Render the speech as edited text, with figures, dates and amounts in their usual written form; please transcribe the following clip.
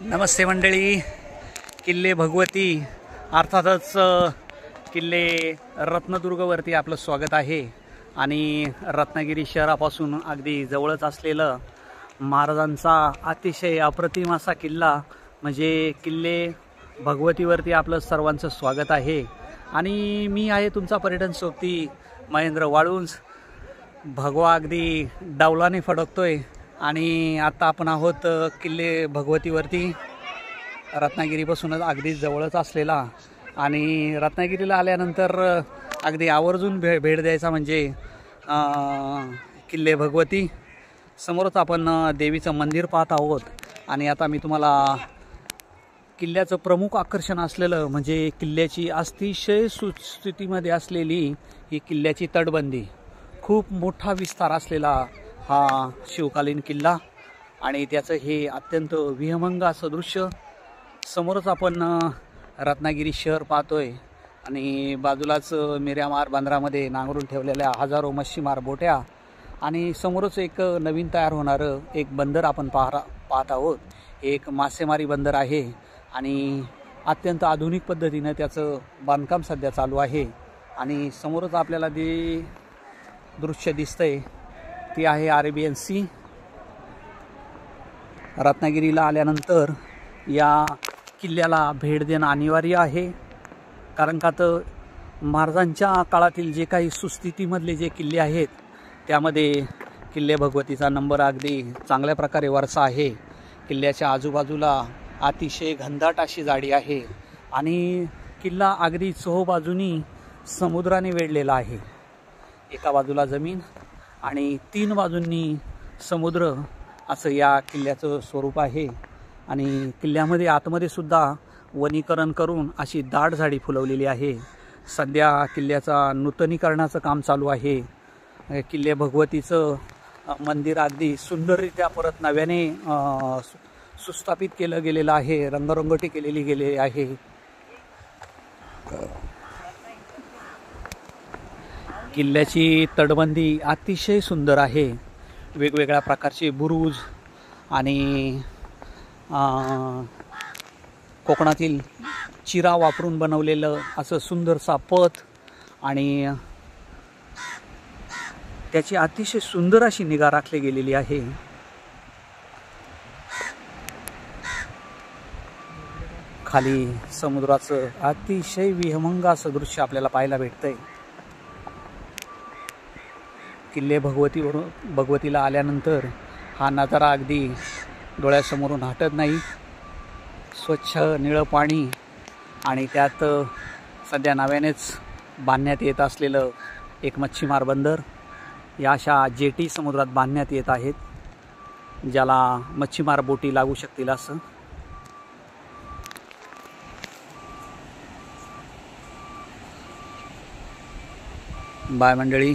नमस्ते मंडळी. किल्ले भगवती अर्थातच किल्ले रत्नदुर्गवरती आपलं स्वागत आहे. आणि रत्नागिरी शहरापासून अगदी जवळच असलेलं महाराजांचा अतिशय अप्रतिम असा किल्ला म्हणजे किल्ले भगवतीवरती आपलं सर्वांचं स्वागत आहे. आणि मी आहे तुमचा पर्यटन सोबती महेंद्र वाळुंज. भगवा अगदी डावलाने फडकतोय आणि आता आपण आहोत किल्ले भगवतीवरती, रत्नागिरीपासूनच अगदी जवळच असलेला. आणि रत्नागिरीला आल्यानंतर अगदी आवर्जून भेट द्यायचा म्हणजे किल्ले भगवती. समोरच आपण देवीचं मंदिर पाहत आहोत. आणि आता मी तुम्हाला किल्ल्याचं प्रमुख आकर्षण असलेलं म्हणजे किल्ल्याची अतिशय सुस्थितीमध्ये असलेली ही किल्ल्याची तटबंदी. खूप मोठा विस्तार असलेला हा शिवकालीन किल्ला आणि त्याचं हे अत्यंत विहंगम असं दृश्य. समोरच आपण रत्नागिरी शहर पाहतोय आणि बाजूलाच मिऱ्यामार बंदरामध्ये नांगरून ठेवलेल्या हजारो मच्छीमार बोट्या आणि समोरच एक नवीन तयार होणारं एक बंदर आपण पाहत आहोत. एक मासेमारी बंदर आहे आणि अत्यंत आधुनिक पद्धतीनं त्याचं बांधकाम सध्या चालू आहे. आणि समोरच आपल्याला जे दृश्य दिसतंय ती आहे अरेबियन सी. रत्नागिरीला आल्यानंतर या किल्ल्याला भेट देणं अनिवार्य आहे, कारण का तर महाराजांच्या काळातील जे काही सुस्थितीमधले जे किल्ले आहेत त्यामध्ये किल्ले भगवतीचा नंबर अगदी चांगल्या प्रकारे वरचा आहे. किल्ल्याच्या आजूबाजूला अतिशय घनदाट अशी झाडी आहे आणि किल्ला अगदी चोहोबाजूनी समुद्राने वेढलेला आहे. एका बाजूला जमीन आणि 3 बाजूंनी समुद्र असं या किल्ल्याचं स्वरूप आहे. आणि किल्ल्यामध्ये आतमध्ये सुद्धा वनीकरण करून अशी दाट झाडी फुलवलेली आहे. सध्या किल्ल्याचा नूतनीकरणाचं काम चालू आहे. किल्ले भगवतीचं मंदिर अगदी सुंदररित्या परत नव्याने सुस्थापित केलं गेलेलं आहे, रंगरंगोटी केलेली गेलेली आहे. किल्ल्याची तटबंदी अतिशय सुंदर आहे. वेगवेगळ्या प्रकारचे बुरुज आणि कोकणातील चिरा वापरून बनवलेलं असं सुंदरसा पथ आणि त्याची अतिशय सुंदर अशी निगा राखली गेलेली आहे. खाली समुद्राचं अतिशय विहंगम असं दृश्य आपल्याला पाहायला भेटतंय. किल्ले भगवतीला आल्यानंतर हा नजारा अगदी डोळ्यासमोरून हटत नाही. स्वच्छ निळं पाणी आणि त्यात सध्या नव्यानेच बांधण्यात येत असलेलं एक मच्छीमार बंदर. या अशा जेटी समुद्रात बांधण्यात येत आहेत ज्याला मच्छीमार बोटी लागू शकतील असं. बाय मंडळी.